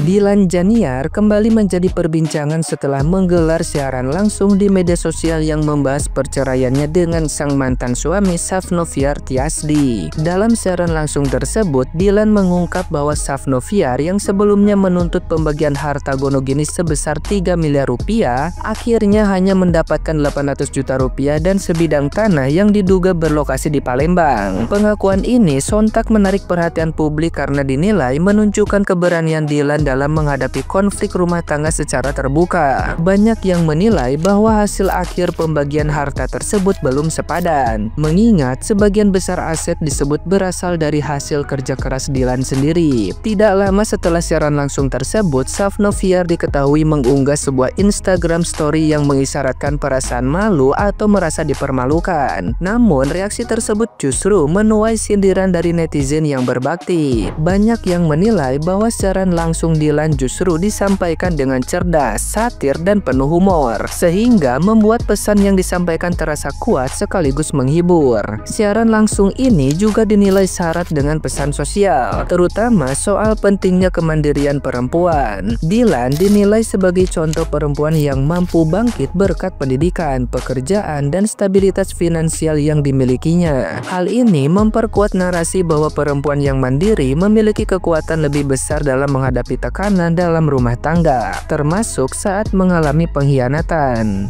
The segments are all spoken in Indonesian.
Dilan Janiar kembali menjadi perbincangan setelah menggelar siaran langsung di media sosial yang membahas perceraiannya dengan sang mantan suami Safnoviar Tiasdi. Dalam siaran langsung tersebut, Dilan mengungkap bahwa Safnoviar yang sebelumnya menuntut pembagian harta gonogini sebesar 3 miliar rupiah, akhirnya hanya mendapatkan 800 juta rupiah dan sebidang tanah yang diduga berlokasi di Palembang. Pengakuan ini sontak menarik perhatian publik karena dinilai menunjukkan keberanian Dilan dalam menghadapi konflik rumah tangga secara terbuka. Banyak yang menilai bahwa hasil akhir pembagian harta tersebut belum sepadan, mengingat sebagian besar aset disebut berasal dari hasil kerja keras Dilan sendiri. Tidak lama setelah siaran langsung tersebut, Safnoviar diketahui mengunggah sebuah Instagram story yang mengisyaratkan perasaan malu atau merasa dipermalukan. Namun, reaksi tersebut justru menuai sindiran dari netizen yang berbakti. Banyak yang menilai bahwa siaran langsung Dilan justru disampaikan dengan cerdas, satir, dan penuh humor, sehingga membuat pesan yang disampaikan terasa kuat sekaligus menghibur. Siaran langsung ini juga dinilai syarat dengan pesan sosial, terutama soal pentingnya kemandirian perempuan. Dilan dinilai sebagai contoh perempuan yang mampu bangkit berkat pendidikan, pekerjaan, dan stabilitas finansial yang dimilikinya. Hal ini memperkuat narasi bahwa perempuan yang mandiri memiliki kekuatan lebih besar dalam menghadapi tekanan dalam rumah tangga, termasuk saat mengalami pengkhianatan.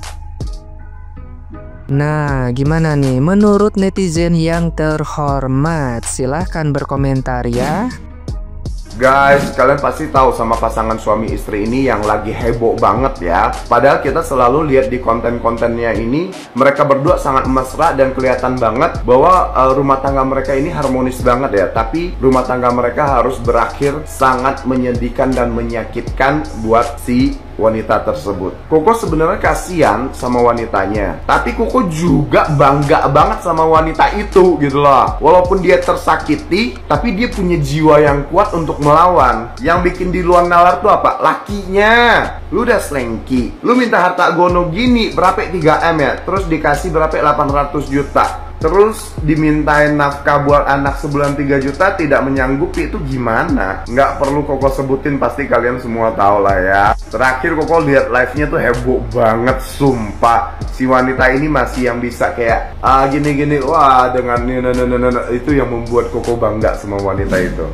Nah, gimana nih menurut netizen yang terhormat? Silahkan berkomentar ya. Guys, kalian pasti tahu sama pasangan suami istri ini yang lagi heboh banget ya. Padahal kita selalu lihat di konten-kontennya ini, mereka berdua sangat mesra dan kelihatan banget bahwa rumah tangga mereka ini harmonis banget ya. Tapi rumah tangga mereka harus berakhir sangat menyedihkan dan menyakitkan buat si wanita tersebut. Koko sebenarnya kasihan sama wanitanya, tapi Koko juga bangga banget sama wanita itu gitu loh. Walaupun dia tersakiti, tapi dia punya jiwa yang kuat untuk melawan. Yang bikin di luar nalar tuh apa? Lakinya. Lu udah selengki, lu minta harta gono gini berapa 3M ya, terus dikasih berapa 800 juta, terus dimintain nafkah buat anak sebulan 3 juta, tidak menyanggupi, itu gimana? Nggak perlu Koko sebutin, pasti kalian semua tahu lah ya. Terakhir Koko lihat live-nya tuh heboh banget, sumpah. Si wanita ini masih yang bisa kayak gini-gini, wah dengan itu yang membuat Koko bangga sama wanita itu.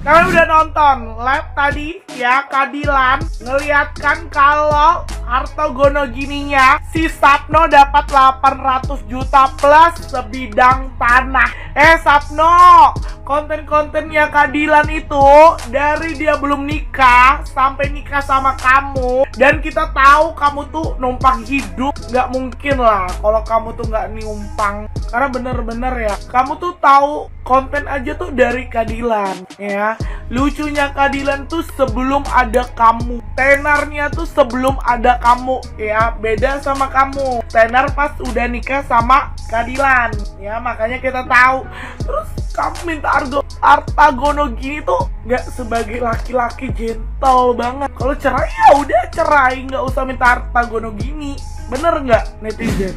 Kalian udah nonton live tadi ya, Kak Dilan ngeliatkan kalau harta gono gininya si Sapno dapat 800 juta plus sebidang tanah. Sapno, konten-kontennya Kak Dilan itu dari dia belum nikah sampai nikah sama kamu, dan kita tahu kamu tuh numpang hidup. Nggak mungkin lah kalau kamu tuh nggak numpang, karena bener-bener ya, kamu tuh tahu konten aja tuh dari Kak Dilan ya. Lucunya Kak Dilan tuh sebelum ada kamu, tenarnya tuh sebelum ada kamu ya, beda sama kamu. Tenar pas udah nikah sama Kak Dilan ya, makanya kita tahu. Terus kamu minta harta gono gini tuh nggak sebagai laki-laki gentle banget. Kalau cerai ya udah cerai, nggak usah minta harta gono gini. Bener nggak netizen?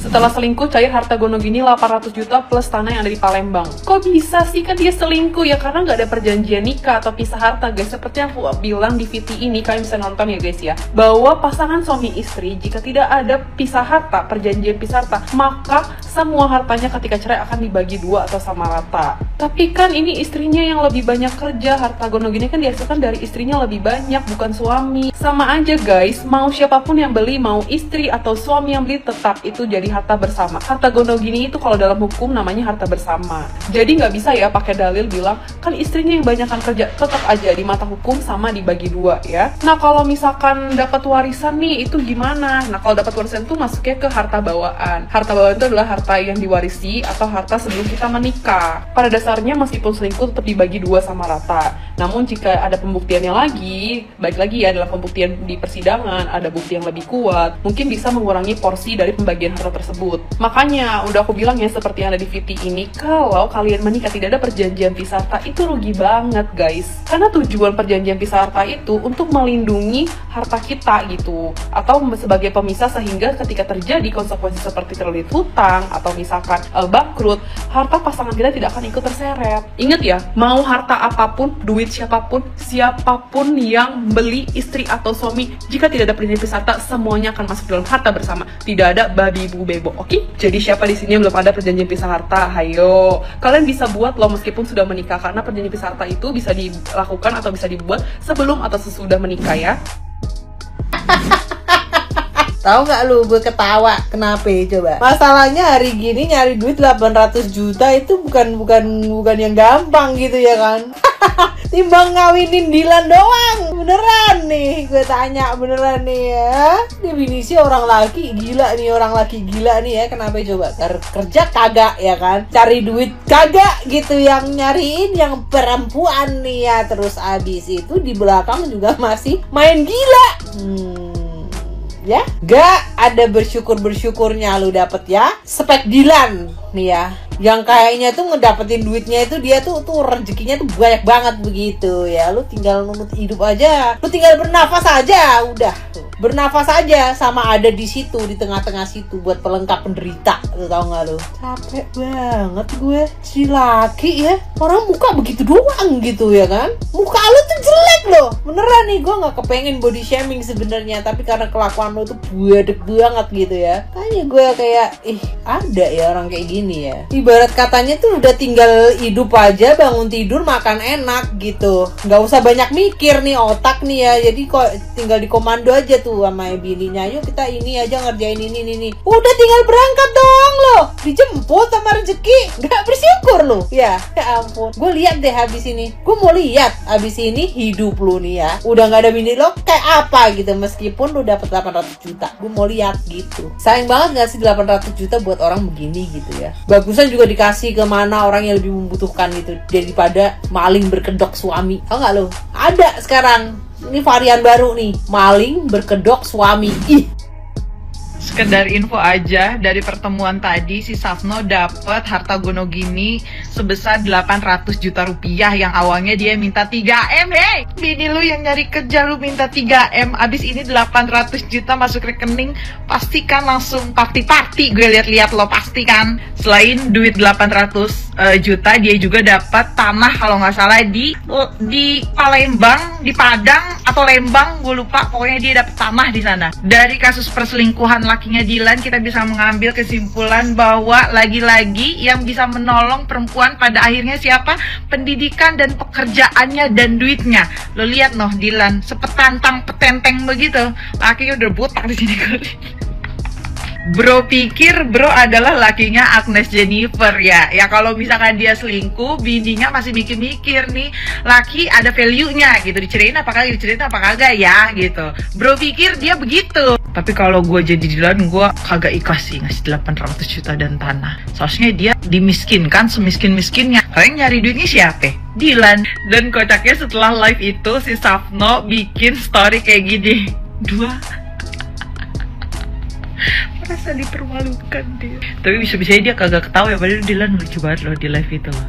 Setelah selingkuh, cair harta gono gini 800 juta plus tanah yang ada di Palembang. Kok bisa sih? Kan dia selingkuh ya, karena nggak ada perjanjian nikah atau pisah harta guys. Seperti yang aku bilang di VT ini, kalian bisa nonton ya guys ya, bahwa pasangan suami istri jika tidak ada pisah harta, perjanjian pisah harta, maka semua hartanya ketika cerai akan dibagi dua atau sama rata. Tapi kan ini istrinya yang lebih banyak kerja, harta gono gini kan dihasilkan dari istrinya lebih banyak, bukan suami. Sama aja guys, mau siapapun yang beli, mau istri atau suami yang beli, tetap itu jadi harta bersama. Harta gono gini itu kalau dalam hukum namanya harta bersama. Jadi nggak bisa ya pakai dalil bilang kan istrinya yang banyakkan kerja. Tetap aja di mata hukum sama dibagi dua ya. Nah kalau misalkan dapat warisan nih, itu gimana? Nah kalau dapat warisan itu masuknya ke harta bawaan. Harta bawaan itu adalah harta yang diwarisi atau harta sebelum kita menikah. Pada dasarnya meskipun selingkuh tetap dibagi dua sama rata. Namun jika ada pembuktiannya lagi, baik lagi ya dalam pembuktian di persidangan, ada bukti yang lebih kuat, mungkin bisa mengurangi porsi dari pembagian harta tersebut. Makanya udah aku bilang ya, seperti yang ada di VT ini, kalau kalian menikah tidak ada perjanjian pisah harta, itu rugi banget guys. Karena tujuan perjanjian pisah harta itu untuk melindungi harta kita gitu, atau sebagai pemisah sehingga ketika terjadi konsekuensi seperti terlilit hutang atau misalkan bangkrut, harta pasangan kita tidak akan ikut terseret. Ingat ya, mau harta apapun, duit duit siapapun yang beli istri atau suami. Jika tidak ada perjanjian pisah harta, semuanya akan masuk dalam harta bersama. Tidak ada babi bu bebo, oke? Jadi siapa di sini yang belum ada perjanjian pisah harta? Hayo, kalian bisa buat loh meskipun sudah menikah, karena perjanjian pisah harta itu bisa dilakukan atau bisa dibuat sebelum atau sesudah menikah ya. Tahu nggak lu, gue ketawa. Kenapa coba? Masalahnya hari gini nyari duit 800 juta itu bukan yang gampang gitu ya kan. Timbang ngawinin Dilan doang. Beneran nih, gue tanya beneran nih ya. Definisi orang laki gila nih ya. Kenapa coba? Kerja kagak ya kan? Cari duit kagak gitu, yang nyariin yang perempuan nih ya. Terus abis itu di belakang juga masih main gila. Ya, gak ada bersyukurnya lu dapet ya spek Dilan nih ya, yang kayaknya tuh ngedapetin duitnya itu dia tuh rezekinya tuh banyak banget begitu ya. Lu tinggal nunut hidup aja, lu tinggal bernafas aja, udah bernafas aja sama ada di situ, di tengah-tengah situ buat pelengkap penderita. Lu tau gak lu? Capek banget gue si laki ya, orang muka begitu doang gitu ya kan. Muka lu tuh jelek loh, beneran nih. Gue gak kepengen body shaming sebenarnya, tapi karena kelakuan lu tuh buadek banget gitu ya. Tanya gue kayak, ada ya orang kayak gini ya. Ibarat katanya tuh udah tinggal hidup aja, bangun tidur makan enak gitu, nggak usah banyak mikir nih otak nih ya. Jadi kok tinggal dikomando aja tuh sama bininya, yuk kita ini aja ngerjain ini. Udah tinggal berangkat dong lo, dijemput sama rezeki. Nggak bersyukur lo ya ampun. Gue lihat deh habis ini, gue mau lihat habis ini hidup lu nih ya, udah nggak ada bini lo kayak apa gitu. Meskipun lu dapet 800 juta, gue mau lihat gitu. Sayang banget gak sih 800 juta buat orang begini gitu ya. Bagusan juga dikasih kemana orang yang lebih membutuhkan gitu, daripada maling berkedok suami. Tau gak lo? Ada sekarang, ini varian baru nih, maling berkedok suami. Sekedar info aja, dari pertemuan tadi si Safno dapat harta gonogini sebesar 800 juta rupiah, yang awalnya dia minta 3M. Hey, bini lu yang nyari kerja lu minta 3M, abis ini 800 juta masuk rekening, pasti kan langsung party. Gue lihat-lihat lo pasti kan. Selain duit 800 juta, dia juga dapat tanah kalau nggak salah di Palembang, di Padang atau Lembang, gue lupa. Pokoknya dia dapat tanah di sana. Dari kasus perselingkuhan lakinya Dilan, kita bisa mengambil kesimpulan bahwa lagi-lagi yang bisa menolong perempuan pada akhirnya siapa? Pendidikan dan pekerjaannya dan duitnya. Lo lihat noh, Dilan sepetantang petenteng begitu, lakinya udah botak di sini kali. Bro pikir bro adalah lakinya Agnes Jennifer ya. Ya kalau misalkan dia selingkuh, bininya masih mikir-mikir nih, laki ada value-nya gitu, diceritain apa kagak ya gitu. Bro pikir dia begitu. Tapi kalau gue jadi Dilan, gue kagak ikhlas sih ngasih 800 juta dan tanah. Soalnya dia dimiskinkan semiskin-miskinnya. Kalian nyari duitnya siapa? Dilan. Dan kocaknya setelah live itu si Safno bikin story kayak gini. Merasa dipermalukan dia. Tapi bisa-bisanya dia kagak ketawa ya, padahal Dilan lucu banget loh di live itu loh.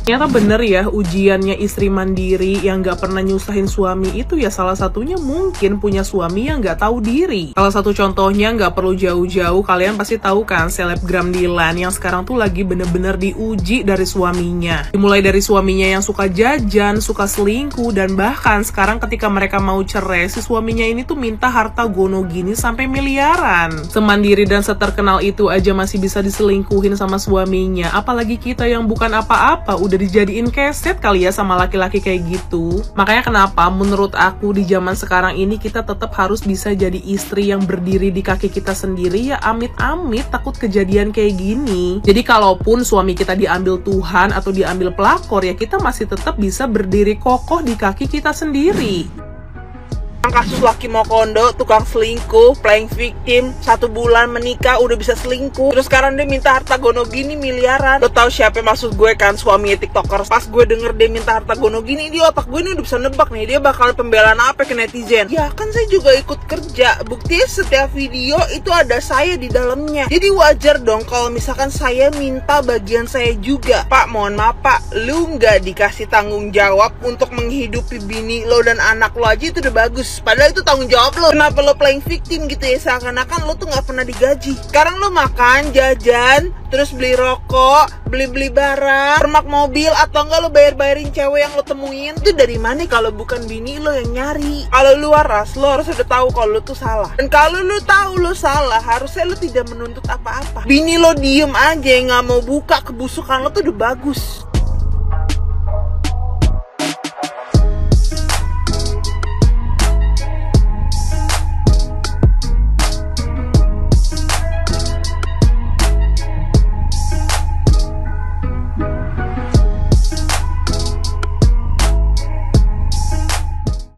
Ternyata bener ya, ujiannya istri mandiri yang gak pernah nyusahin suami itu ya salah satunya mungkin punya suami yang gak tahu diri. Salah satu contohnya gak perlu jauh-jauh, kalian pasti tahu kan selebgram Dilan yang sekarang tuh lagi bener-bener diuji dari suaminya. Dimulai dari suaminya yang suka jajan, suka selingkuh, dan bahkan sekarang ketika mereka mau cerai, si suaminya ini tuh minta harta gonogini sampai miliaran. Semandiri dan seterkenal itu aja masih bisa diselingkuhin sama suaminya, apalagi kita yang bukan apa-apa udah dijadiin keset kali ya sama laki-laki kayak gitu. Makanya kenapa menurut aku di zaman sekarang ini kita tetap harus bisa jadi istri yang berdiri di kaki kita sendiri ya, amit-amit takut kejadian kayak gini. Jadi kalaupun suami kita diambil Tuhan atau diambil pelakor ya, kita masih tetap bisa berdiri kokoh di kaki kita sendiri. Kasus laki mau kondo, tukang selingkuh, playing victim, 1 bulan menikah udah bisa selingkuh, terus sekarang dia minta harta gonogini miliaran. Lo tau siapa maksud gue kan? Suami tiktoker. Pas gue denger dia minta harta gonogini, di otak gue ini udah bisa nebak nih, dia bakal pembelaan apa ke netizen. Ya kan saya juga ikut kerja, buktinya setiap video itu ada saya di dalamnya. Jadi wajar dong kalau misalkan saya minta bagian saya juga. Pak, mohon maaf pak, lu nggak dikasih tanggung jawab untuk menghidupi bini lo dan anak lo aja itu udah bagus. bagus. Padahal itu tanggung jawab lo. Kenapa lo playing victim gitu ya? Seakan-akan lo tuh nggak pernah digaji. Sekarang lo makan, jajan, terus beli rokok, beli barang, permak mobil, atau enggak lo bayarin cewek yang lo temuin. Itu dari mana kalau bukan bini lo yang nyari? Kalau lu waras, lo harus udah tahu kalau lo tuh salah. Dan kalau lo tahu lo salah, harusnya lo tidak menuntut apa-apa. Bini lo diem aja, nggak mau buka kebusukan lo tuh udah bagus.